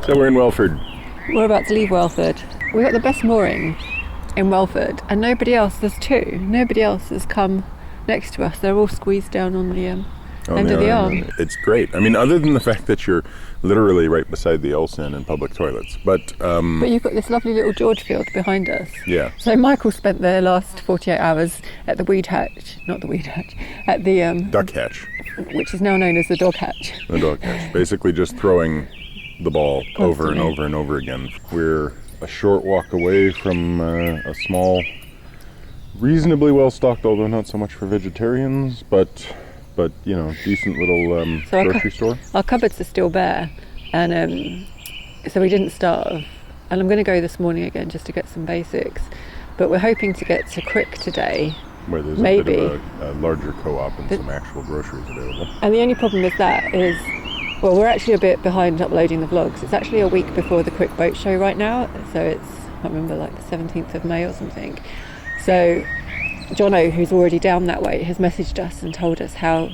So we're in Welford. We're about to leave Welford. We've got the best mooring in Welford, and nobody else, there's two, nobody else has come next to us. They're all squeezed down on the end of the arm. It's great. I mean, other than the fact that you're literally right beside the Olsen and public toilets. But you've got this lovely little George field behind us. Yeah. So Michael spent the last 48 hours at the weed hatch, not the weed hatch, at the... duck hatch. Which is now known as the dog hatch. The dog hatch. Basically just throwing the ball Constantly. over and over and over again. We're a short walk away from a small, reasonably well stocked, although not so much for vegetarians, but you know, decent little grocery store. Our cupboards are still bare, and so we didn't starve. And I'm going to go this morning again just to get some basics. But we're hoping to get to Crick today. Where there's maybe a bit of a larger co-op and some actual groceries available. And the only problem with that is, well, we're actually a bit behind uploading the vlogs. It's actually a week before the Crick boat show right now, so it's, I can't remember, like the 17th of May or something. So Jono, who's already down that way, has messaged us and told us how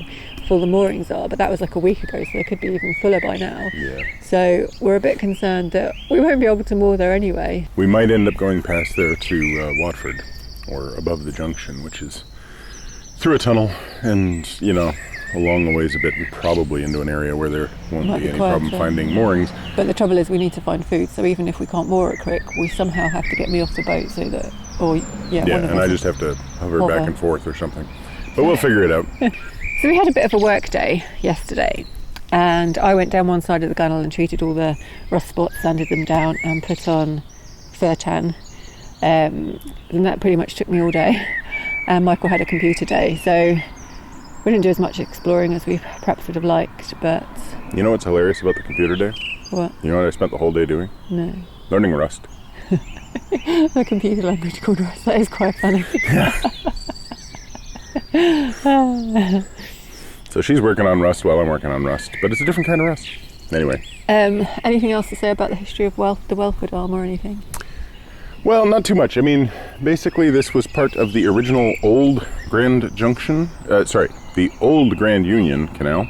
full the moorings are, but that was like a week ago, so they could be even fuller by now. Yeah. So we're a bit concerned that we won't be able to moor there anyway. We might end up going past there to Watford, or above the junction, which is through a tunnel, and, you know, along the ways a bit, probably into an area where there won't be any problem finding moorings. But the trouble is we need to find food, so even if we can't moor at Crick, we somehow have to get me off the boat so that, and I just have to hover back and forth or something. But we'll figure it out. So we had a bit of a work day yesterday, and I went down one side of the gunnel and treated all the rust spots, sanded them down and put on fur tan. And that pretty much took me all day. And Michael had a computer day, so we didn't do as much exploring as we perhaps would have liked, but... You know what's hilarious about the computer day? What? You know what I spent the whole day doing? No. Learning Rust. A computer language called Rust. That is quite funny. So she's working on Rust while I'm working on Rust, but it's a different kind of Rust. Anyway. Anything else to say about the history of the Welford Arm or anything? Well, not too much. I mean, basically this was part of the original old Grand Junction, the old Grand Union Canal.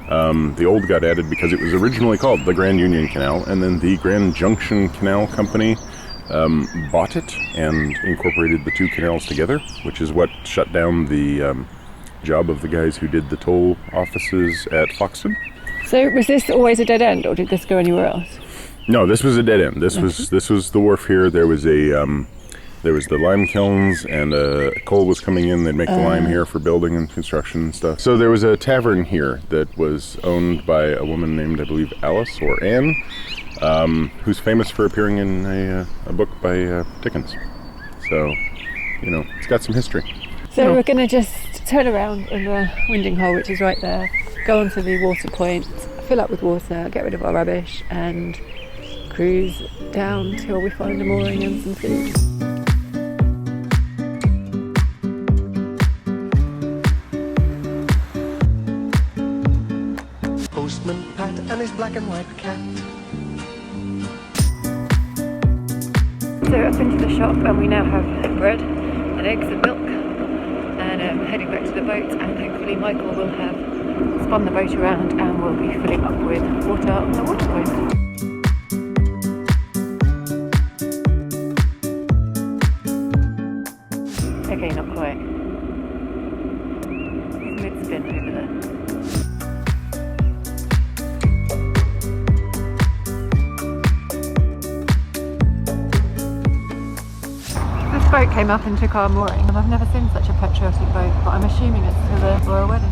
The old got added because it was originally called the Grand Union Canal, and then the Grand Junction Canal Company bought it and incorporated the two canals together, which is what shut down the job of the guys who did the toll offices at Foxton. So was this always a dead end, or did this go anywhere else? No, this was a dead end. This was the wharf here. There was the lime kilns, and coal was coming in. They'd make the lime here for building and construction and stuff. So there was a tavern here that was owned by a woman named, I believe, Alice or Anne, who's famous for appearing in a book by Dickens. So, you know, it's got some history. So we're going to just turn around in the winding hole, which is right there, go onto the water point, fill up with water, get rid of our rubbish, and cruise down till we find a mooring and some food. Postman Pat and his black and white cat. So I've been to the shop and we now have bread and eggs and milk, and heading back to the boat, and hopefully Michael will have spun the boat around and we'll be filling up with water on the water point. Okay, not quite. Mid-spin over there. This boat came up and took our mooring, and I've never seen such a patriotic boat, but I'm assuming it's for the royal wedding.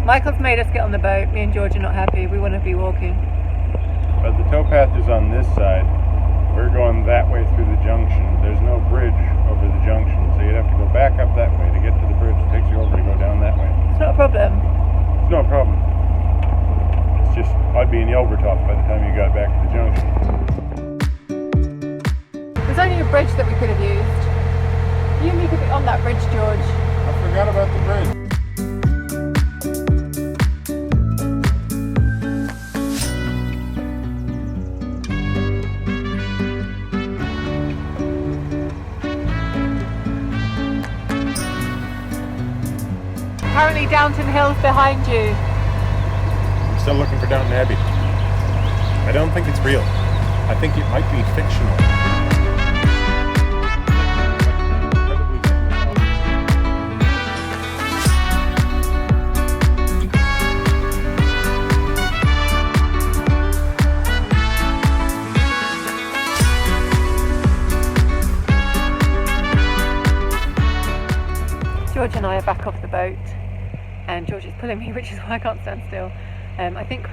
Michael's made us get on the boat. Me and George are not happy. We want to be walking. But the towpath is on this side, We're going that way through the junction. There's no bridge over the junction, so you'd have to go back up that way to get to the bridge. It takes you over to go down that way. It's not a problem. It's no problem. It's just, I'd be in Yelvertoft by the time you got back to the junction. There's only a bridge that we could have used. You and me could be on that bridge, George. I forgot about the bridge. Apparently Downton Hill's behind you. I'm still looking for Downton Abbey. I don't think it's real. I think it might be fictional. George and I are back off the boat, and George is pulling me, which is why I can't stand still. I think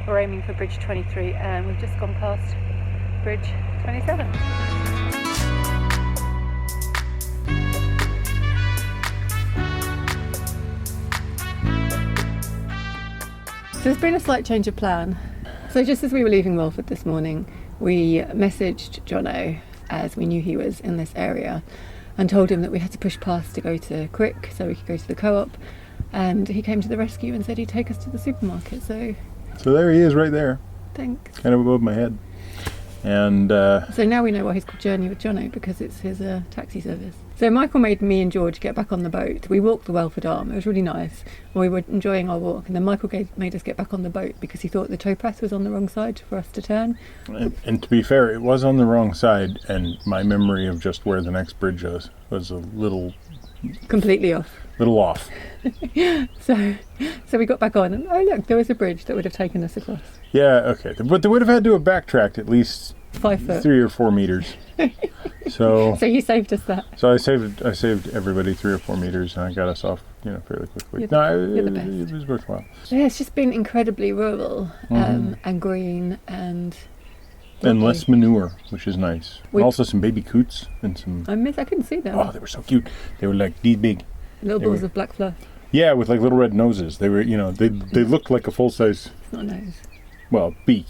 we're aiming for bridge 23, and we've just gone past bridge 27. So there's been a slight change of plan. So just as we were leaving Welford this morning, we messaged Jono, as we knew he was in this area, and told him that we had to push past to go to Quick so we could go to the co-op, and he came to the rescue and said he'd take us to the supermarket. So there he is right there, thanks. kind of above my head. And So now we know why he's called Journey with Jono, because it's his taxi service. So Michael made me and George get back on the boat. We walked the Welford Arm. It was really nice. We were enjoying our walk, and then Michael made us get back on the boat because he thought the towpath was on the wrong side for us to turn. and to be fair, it was on the wrong side, and my memory of just where the next bridge was a little Completely off. off. So we got back on, and oh look, there was a bridge that would have taken us across. Yeah, okay, but they would have had to have backtracked at least 5 foot. 3 or 4 meters. So So you saved us that. so I saved everybody 3 or 4 meters, and I got us off, fairly quickly. You're the best. It was worthwhile. So yeah, it's just been incredibly rural, and green and Less manure, which is nice. We- Also some baby coots and some. I couldn't see them. Oh, they were so cute. They were like these big. Little they balls were- of black fluff. Yeah, with like little red noses. They were, they looked like a full size, It's not a nose. beak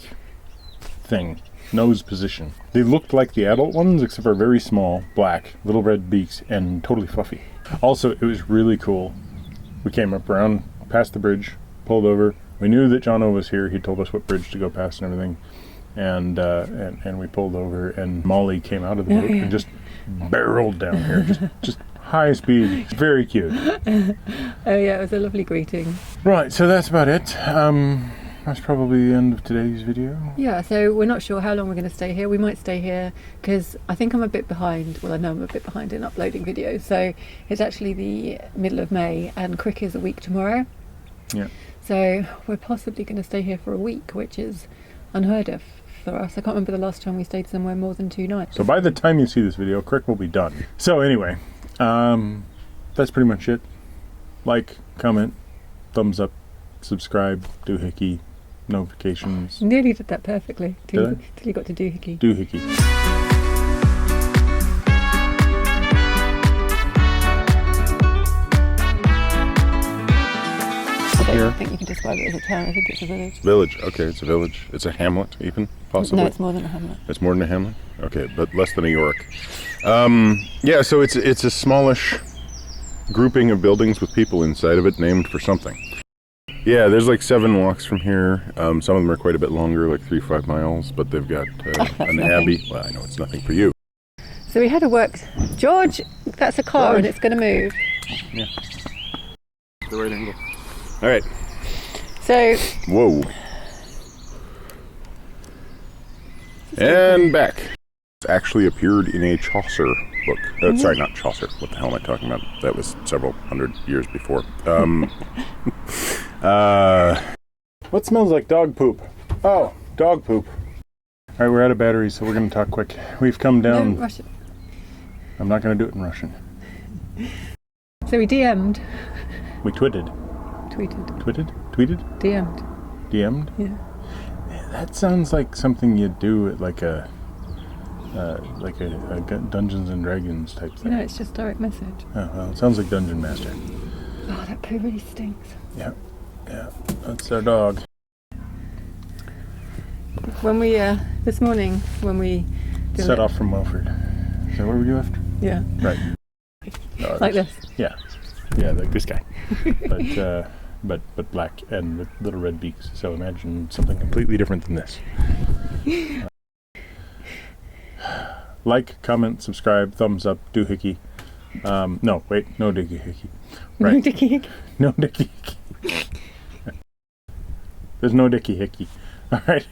thing, nose position. They looked like the adult ones, except for very small, black, little red beaks, and totally fluffy. Also, it was really cool. We came up around, past the bridge, pulled over. We knew that Jono was here. He told us what bridge to go past and everything. And we pulled over, and Molly came out of the boat and just barreled down here, just high speed. Very cute. Oh yeah, it was a lovely greeting. Right, so that's about it. That's probably the end of today's video. Yeah, so we're not sure how long we're going to stay here. We might stay here because I think I'm a bit behind. Well, I know I'm a bit behind in uploading videos. So it's actually the middle of May, and Crick is a week tomorrow. Yeah. So we're possibly going to stay here for a week, which is unheard of for us. I can't remember the last time we stayed somewhere more than 2 nights. So by the time you see this video, Crick will be done. So anyway, that's pretty much it. Like, comment, thumbs up, subscribe, doohickey, notifications. Nearly did that perfectly till Did you got to doohickey. Doohickey. I Here. don't think you can describe it as a town. I think it's a village. Village. Okay, it's a village. It's a hamlet, even, possibly. No, it's more than a hamlet. It's more than a hamlet? Okay, but less than a York. Yeah, so it's a smallish grouping of buildings with people inside of it named for something. Yeah, there's like 7 walks from here. Some of them are quite a bit longer, like 3-5 miles, but they've got an abbey. Well, I know it's nothing for you. So we had a work... George, that's a car George. and it's going to move. Yeah. The right angle. All right. So... Whoa. And back. It's actually appeared in a Chaucer book. Sorry, not Chaucer. What the hell am I talking about? That was several hundred years before. What smells like dog poop? Oh, dog poop. All right, we're out of batteries, so we're going to talk quick. We've come down. No, Russian. I'm not going to do it in Russian. So we DM'd. We tweeted. Tweeted? DM'd. DM'd? Yeah. That sounds like something you'd do at like a like a Dungeons and Dragons type thing. No, it's just direct message. Oh, well, it sounds like Dungeon Master. Oh, that poo really stinks. Yeah, yeah, that's our dog. When we, this morning, when we... Set off from Welford. Is that where we left? Yeah. Right. No, Like this. Yeah, like this guy. but black and with little red beaks. So imagine something completely different than this. Like, comment, subscribe, thumbs up, doohickey. No, wait, no dicky hickey. Right. No dicky hickey. No dicky hickey. There's no dicky hickey. All right.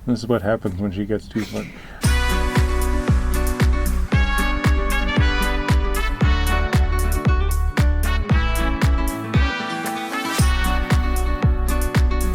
This is what happens when she gets too fun.